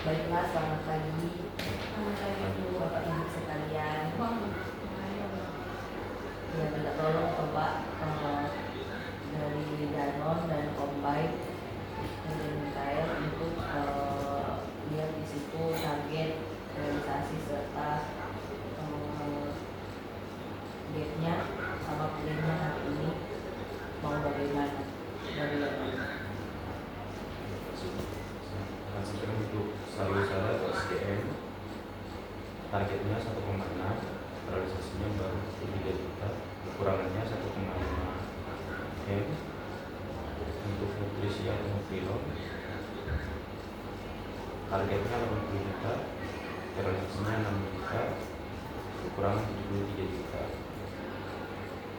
Baiklah, selamat pagi. Bapak Ibu sekalian. Ya, minta tolong coba dari Danon dan Combine dari Mikael untuk lihat di situ target realisasi serta gapnya sama plannya hari ini mau bagaimana dari Danon. Sekarang untuk selalu usaha atau SDM targetnya 1,6, realisasinya baru 3 juta, kekurangannya 1,5 M. Untuk nutrisi atau nutrilon targetnya 80 juta, realisasinya 6 juta, kekurangan 73 juta.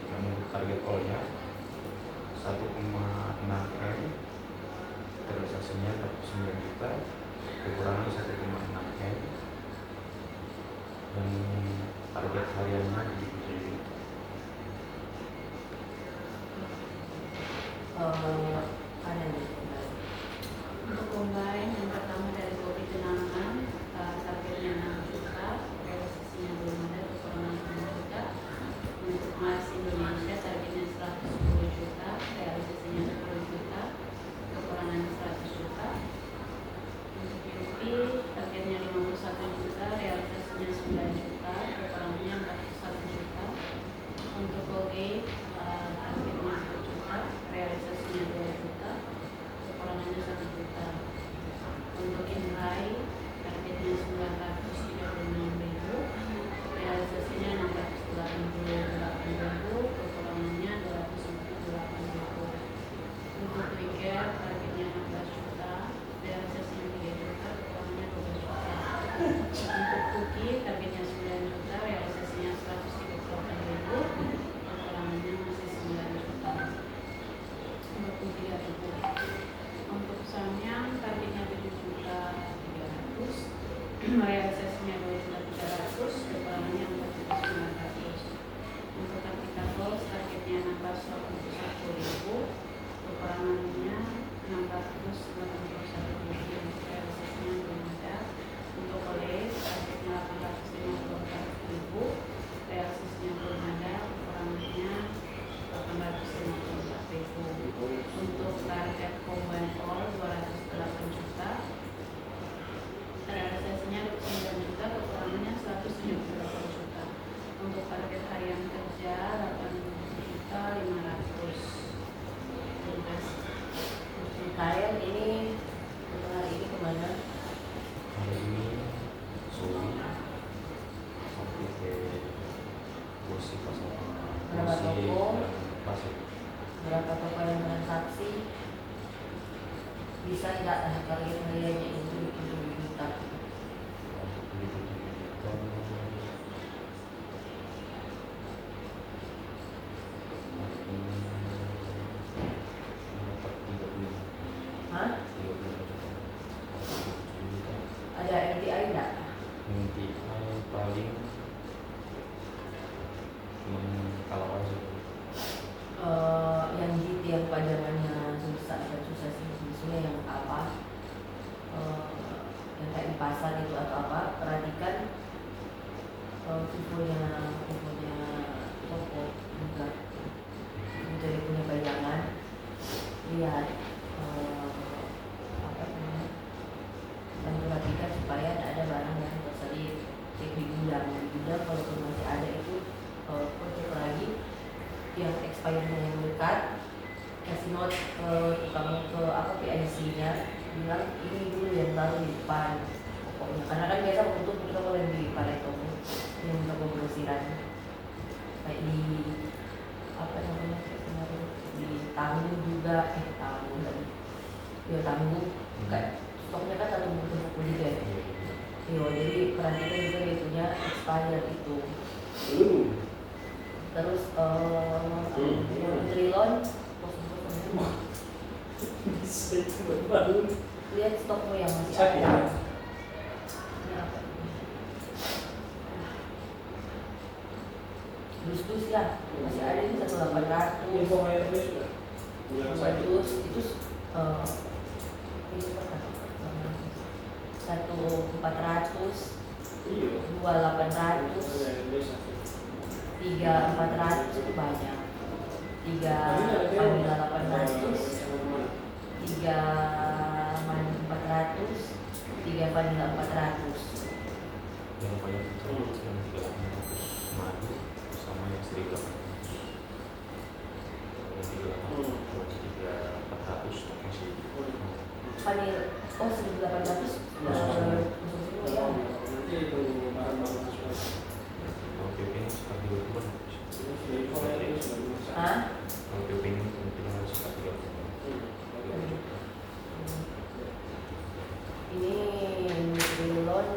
Dan untuk target all-nya 1,6 M, realisasinya 49 juta, kekurangan 1,6 M, dan target hariannya 77 juta. Ada nih. Untuk Combine yang pertama dari Bobi Kenangan, targetnya 6 juta, realisasinya belum ada, kekurangan 6 juta. Untuk Mas Indonesia targetnya 110 juta, realisasinya 10 juta, kekurangannya 100 juta. Untuk Yupi targetnya 51 juta, realisasinya 9 juta, kekurangannya 41 juta. Untuk Colgate targetnya 1 juta, realisasinya 2 juta, kekurangannya 1 juta. Untuk Inrai targetnya 936.000, realisasinya 688.000, kekurangannya 248.000. Untuk Trigger targetnya 16 juta, realisasinya 3 juta, kekurangannya 12 juta. Untuk Cookie targetnya 9 juta, realisasinya 138.000, kekurangannya masih 9 juta. Untuk Cookie untuk Samyang targetnya 7 juta 300, realisasinya 2 juta 300, kekurangannya 4 juta 900. Untuk Kartika Gold targetnya 681.000, kekurangannya 681.000, realisasinya belum ada. Untuk Oleh targetnya 854.000, realisasinya belum ada, kekurangannya 854.000. Untuk target Combine All 208 juta, realisasinya 9 juta, kekurangannya 178 juta. Untuk target harian kerja 8 juta 500. Terus Mikael ini untuk hari ini kemana? Hari ini Soli sampai ke Bosi pasar Berapa toko? pasar. Berapa toko yang transaksi? Bisa nggak target hariannya itu 7 juta? Hah? Ada MTI nggak? Paling kalau aja Yang GT yang pajangannya susah sih maksudnya yang apa? Yang kayak di pasar itu atau apa? Perhatikan tipunya toko juga. Jadi punya bayangan, lihat apa namanya, dan perhatikan supaya tidak ada barang yang terselip. Cek di gudang, kalau masih ada itu cek lagi yang expirednya yang dekat, kasih note tukang ke apa PIC-nya, bilang ini dulu yang baru di depan pokoknya, karena kan biasa untuk toko yang di Palai Toko yang toko grosiran kayak di apa namanya kemarin di Tangguh juga Tangguh tadi ya Tangguh kayak stoknya kan satu buku gitu ya. Jadi perhatikan juga dia punya expired itu. Terus Trilon lihat stokmu yang masih ada. Ini apa ini? Dus ya masih ada ini 1.800. Terus itu apa? 1.400, 2.800, 3.400 itu banyak. 3 vanilla 800, 3 madu 400, 3 vanilla 400. Yang banyak itu yang 300 madu sama yang 1.800. Yang 300 masih Vanilla, oh 1.800 ya. kalau PP ini sekitar 30-an. Hah? Kalau PP ini mungkin harus sekitar 30-an. Ini Nutrilon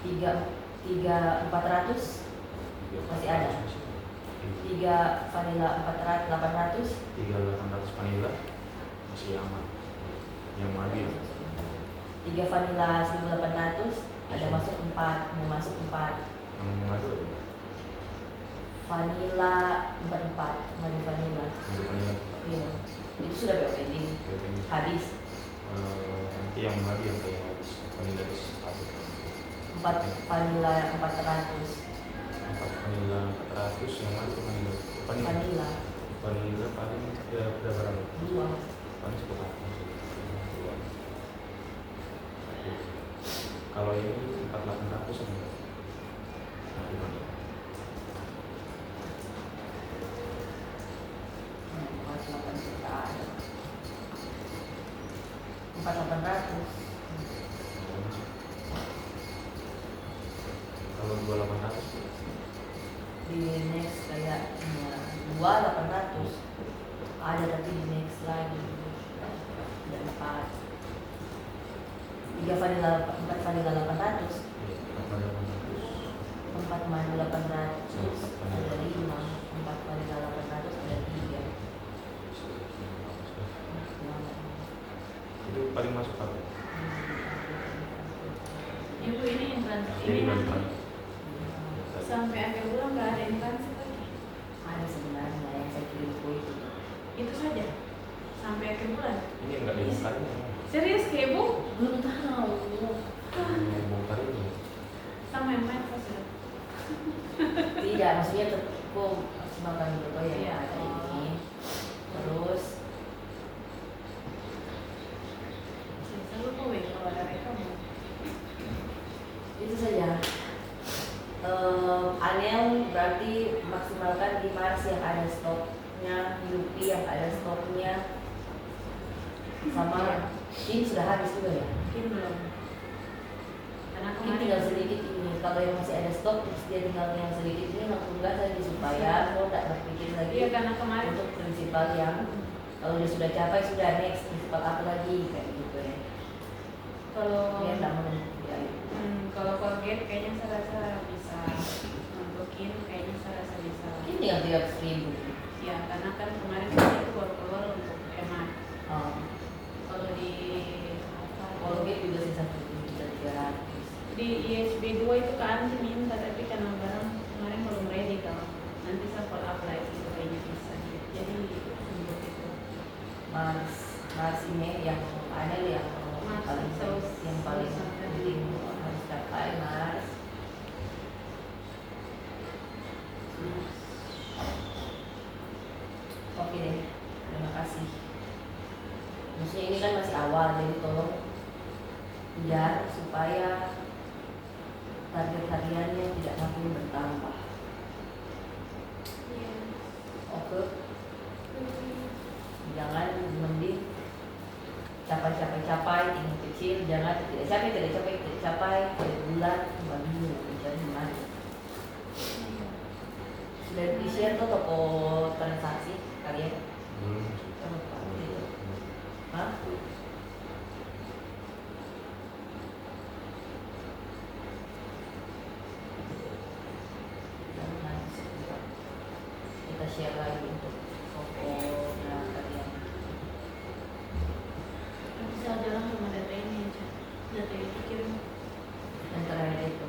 3.400 masih ada. 3 vanilla 400, 800. 3.800 vanilla masih aman. Yang madu ya. 3 vanilla 1.800 ada masuk 4, mau masuk 4. Yang madu ada. Vanilla 44, madu vanilla. Madu vanilla. Iya. Itu sudah BOPD. PP ini. Habis. Nanti yang madu yang kayak habis vanilla di 4 vanilla 400. 4 vanilla 400 yang madu vanilla. Vanilla Vanilla paling berapa berapa? 2. Paling sekitar 2. Kalau ini 4.800 kan? Nah, gimana? Masih 8 juta ada. 4.800. Kalau 2.800 Di next kayak 2.800 ada, tapi di next lagi ada 4. 3 vanilla 4 vanilla 800, 4 madu 800 ada 5, 4 vanilla 800 ada 3. itu paling masuk apa? Ibu ini intransit Jadi ini bulan nanti sampai akhir bulan nggak ada intransit lagi. Ada sebenarnya yang saya kirim kue Itu saja sampai akhir bulan. ini enggak dibongkar ini. Serius ke ibu? belum tahu. Yang bongkar ini. Sama yang main pas sudah. Tidak, maksudnya aku makan dulu yang Iya. ada ini. Terus Selalu kowe kalau ada kamu. itu saja. Anel berarti maksimalkan di Mars yang ada stoknya, Yupi yang ada stoknya, sama ini sudah habis juga ya. Mungkin belum. Karena Ini kemarin tinggal sedikit ini. Kalau yang masih ada stok, terus dia tinggal yang sedikit ini langsung gas lagi supaya mau tidak berpikir lagi Iya karena kemarin untuk prinsipal yang kalau dia sudah capai sudah next prinsipal apa lagi kayak gitu ya. kalau Dia tidak menuntut ya. kalau Colgate kayaknya saya rasa bisa nunjukin, kayaknya saya rasa bisa. Ini tinggal 300.000. Ya karena kan kemarin saya itu baru keluar untuk hemat. Oh. Kalau di apa? Colgate juga sih 1.300. Di ISB 2 itu kan minta tapi karena barang kemarin belum ready kalau nanti saya follow up lagi itu kayaknya bisa. Jadi untuk itu. Mars ini yang ada yang Mars, paling saus- yang paling saus penting harus capai Mars. Oke deh, terima kasih. Maksudnya ini kan masih awal, jadi tolong ya supaya target hariannya tidak makin bertambah. Iya. Oke, jangan mending capai tinggi kecil, jangan tidak capai pada bulan baru mencari mana. Sudah di share tuh toko transaksi kalian? Belum. Hah? Kita share lagi untuk tokonya kalian. Nanti saya jalan sama data ini aja. Data itu kirim. Yang terakhir itu.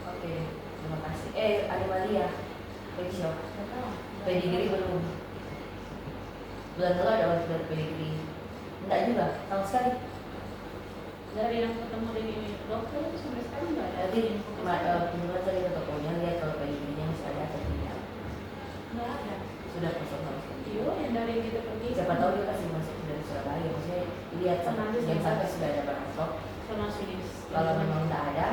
Oke, terima kasih. Ada Malia, workshop. Nggak tahu. Pedigree belum. Bulan lalu ada workshop pedigree. Enggak juga, sama sekali. Dari yang ketemu dengan dokter itu sampai sekarang nggak ada Jadi info ke saya. kunjungan tadi ke tokonya lihat kalau bayi-bayinya masih ada atau tidak. Nggak ada. Sudah kosong sama sekali. Iya, yang dari kita pergi. Siapa tahu dia kasih masuk dari Surabaya, maksudnya lihat Sama sampai aja jam sih. sampai sudah ada barang stok. Sama sini. Kalau memang tidak ada,